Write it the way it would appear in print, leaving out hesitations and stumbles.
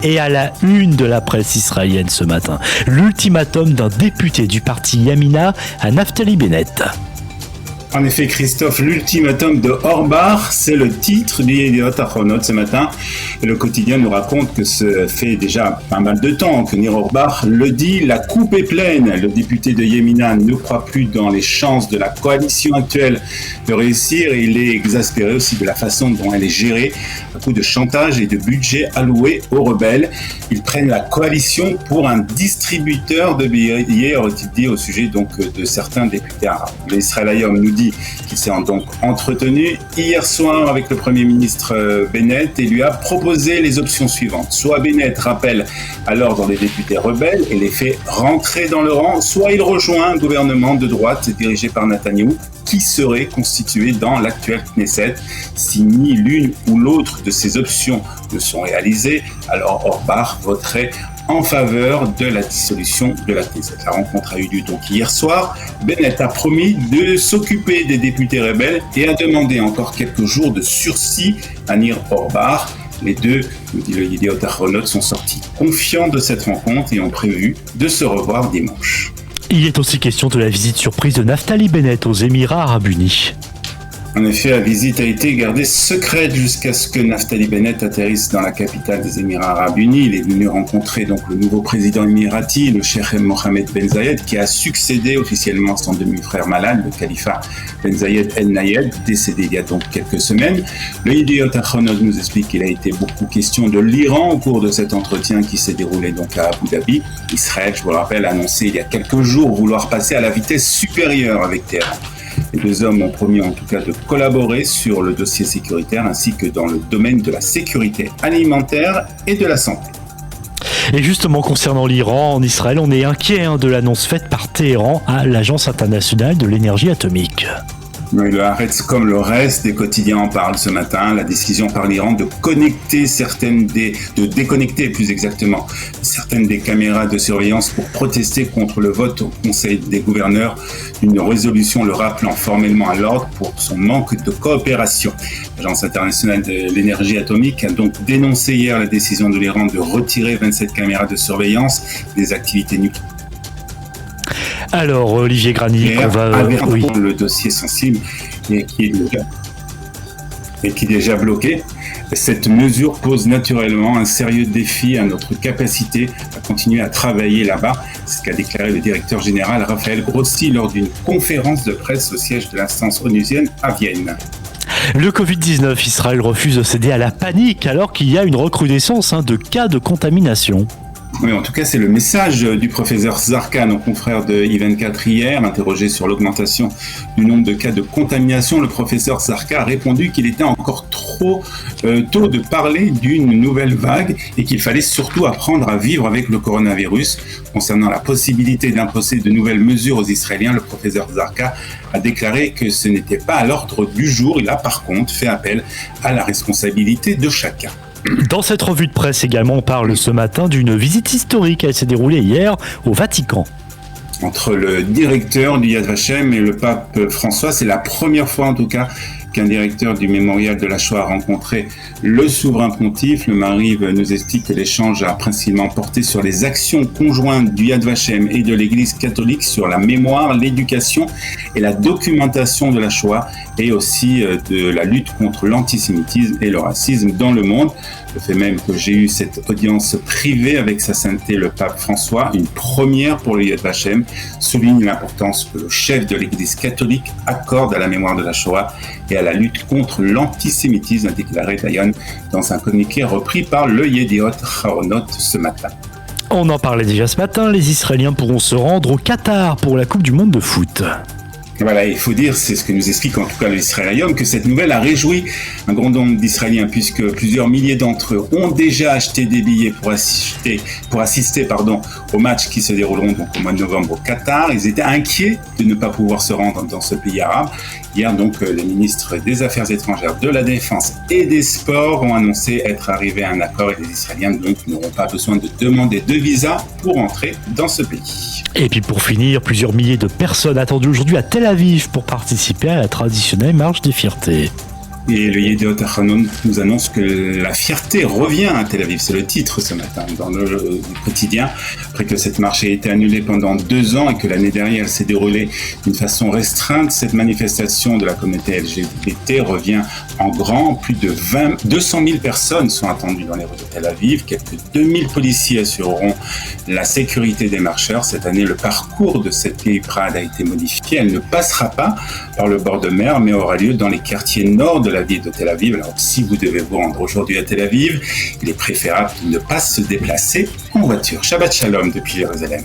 Et à la une de la presse israélienne ce matin, l'ultimatum d'un député du parti Yamina à Naftali Bennett. En effet, Christophe, l'ultimatum de Orbar, c'est le titre du Yediot Ahronot ce matin. Et le quotidien nous raconte que ça fait déjà pas mal de temps que Nir Orbar le dit, la coupe est pleine. Le député de Yemina ne croit plus dans les chances de la coalition actuelle de réussir et il est exaspéré aussi de la façon dont elle est gérée, à coup de chantage et de budget alloué aux rebelles. Ils prennent la coalition pour un distributeur de billets, aurait-il dit au sujet donc de certains députés arabes. L'Israël Hayom nous dit qu'il s'est donc entretenu hier soir avec le Premier ministre Bennett et lui a proposé les options suivantes. Soit Bennett rappelle à l'ordre des députés rebelles et les fait rentrer dans le rang, soit il rejoint un gouvernement de droite dirigé par Netanyahou qui serait constitué dans l'actuel Knesset. Si ni l'une ou l'autre de ces options ne sont réalisées, alors Orbar voterait en faveur de la dissolution de la Knesset. La rencontre a eu lieu donc hier soir. Bennett a promis de s'occuper des députés rebelles et a demandé encore quelques jours de sursis à Nir Orbar. Les deux, nous dit le Yediot Ahronot, sont sortis confiants de cette rencontre et ont prévu de se revoir dimanche. Il est aussi question de la visite surprise de Naftali Bennett aux Émirats Arabes Unis. En effet, la visite a été gardée secrète jusqu'à ce que Naftali Bennett atterrisse dans la capitale des Émirats Arabes Unis. Il est venu rencontrer donc le nouveau président émirati, le Cheikh Mohammed Ben Zayed, qui a succédé officiellement à son demi-frère malade, le Khalifa Ben Zayed El Nayed, décédé il y a donc quelques semaines. Le Yediot Ahronot nous explique qu'il a été beaucoup question de l'Iran au cours de cet entretien qui s'est déroulé donc à Abu Dhabi. Israël, je vous le rappelle, a annoncé il y a quelques jours vouloir passer à la vitesse supérieure avec Téhéran. Les deux hommes ont promis en tout cas de collaborer sur le dossier sécuritaire ainsi que dans le domaine de la sécurité alimentaire et de la santé. Et justement, concernant l'Iran, en Israël, on est inquiet de l'annonce faite par Téhéran à l'Agence internationale de l'énergie atomique. Oui, le Haaretz, comme le reste des quotidiens, en parle ce matin. La décision par l'Iran de déconnecter plus exactement certaines des caméras de surveillance pour protester contre le vote au Conseil des gouverneurs d'une résolution le rappelant formellement à l'ordre pour son manque de coopération. L'Agence internationale de l'énergie atomique a donc dénoncé hier la décision de l'Iran de retirer 27 caméras de surveillance des activités nucléaires. Alors, Olivier Grany, on va... oui. Le dossier sensible et qui est déjà bloqué. Cette mesure pose naturellement un sérieux défi à notre capacité à continuer à travailler là-bas. C'est ce qu'a déclaré le directeur général Raphaël Grossi lors d'une conférence de presse au siège de l'instance onusienne à Vienne. Le Covid-19, Israël refuse de céder à la panique alors qu'il y a une recrudescence de cas de contamination. Oui, en tout cas, c'est le message du professeur Zarka, nos confrères de I24 hier, interrogé sur l'augmentation du nombre de cas de contamination. Le professeur Zarka a répondu qu'il était encore trop tôt de parler d'une nouvelle vague et qu'il fallait surtout apprendre à vivre avec le coronavirus. Concernant la possibilité d'imposer de nouvelles mesures aux Israéliens, le professeur Zarka a déclaré que ce n'était pas à l'ordre du jour. Il a par contre fait appel à la responsabilité de chacun. Dans cette revue de presse également, on parle ce matin d'une visite historique. Elle s'est déroulée hier au Vatican. Entre le directeur du Yad Vashem et le pape François, c'est la première fois en tout cas qu'un directeur du mémorial de la Shoah a rencontré le souverain pontife. Le Maariv nous explique que l'échange a principalement porté sur les actions conjointes du Yad Vashem et de l'Église catholique sur la mémoire, l'éducation et la documentation de la Shoah et aussi de la lutte contre l'antisémitisme et le racisme dans le monde. Le fait même que j'ai eu cette audience privée avec sa sainteté le pape François, une première pour le Yad Vashem, souligne l'importance que le chef de l'Église catholique accorde à la mémoire de la Shoah et à la lutte contre l'antisémitisme, a déclaré Dayan dans un communiqué repris par le Yediot Ahronot ce matin. On en parlait déjà ce matin, les Israéliens pourront se rendre au Qatar pour la Coupe du Monde de foot. Voilà, il faut dire, c'est ce que nous explique en tout cas l'Israël Hayom, que cette nouvelle a réjoui un grand nombre d'Israéliens puisque plusieurs milliers d'entre eux ont déjà acheté des billets pour assister aux matchs qui se dérouleront donc au mois de novembre au Qatar. Ils étaient inquiets de ne pas pouvoir se rendre dans ce pays arabe Hier, donc, les ministres des Affaires étrangères, de la Défense et des Sports ont annoncé être arrivés à un accord et les Israéliens donc n'auront pas besoin de demander de visa pour entrer dans ce pays. Et puis pour finir, plusieurs milliers de personnes attendues aujourd'hui à Tel Aviv pour participer à la traditionnelle marche des fiertés. Et le Yediot Ahronoth nous annonce que la fierté revient à Tel Aviv. C'est le titre ce matin dans le quotidien. Après que cette marche ait été annulée pendant 2 ans et que l'année dernière elle s'est déroulée d'une façon restreinte, cette manifestation de la communauté LGBT revient en grand. Plus de 200 000 personnes sont attendues dans les rues de Tel Aviv. Quelques 2000 policiers assureront la sécurité des marcheurs. Cette année, le parcours de cette Gay Pride a été modifié. Elle ne passera pas par le bord de mer, mais aura lieu dans les quartiers nord de la ville de Tel Aviv. Alors, si vous devez vous rendre aujourd'hui à Tel Aviv, il est préférable de ne pas se déplacer en voiture. Shabbat Shalom depuis Jérusalem.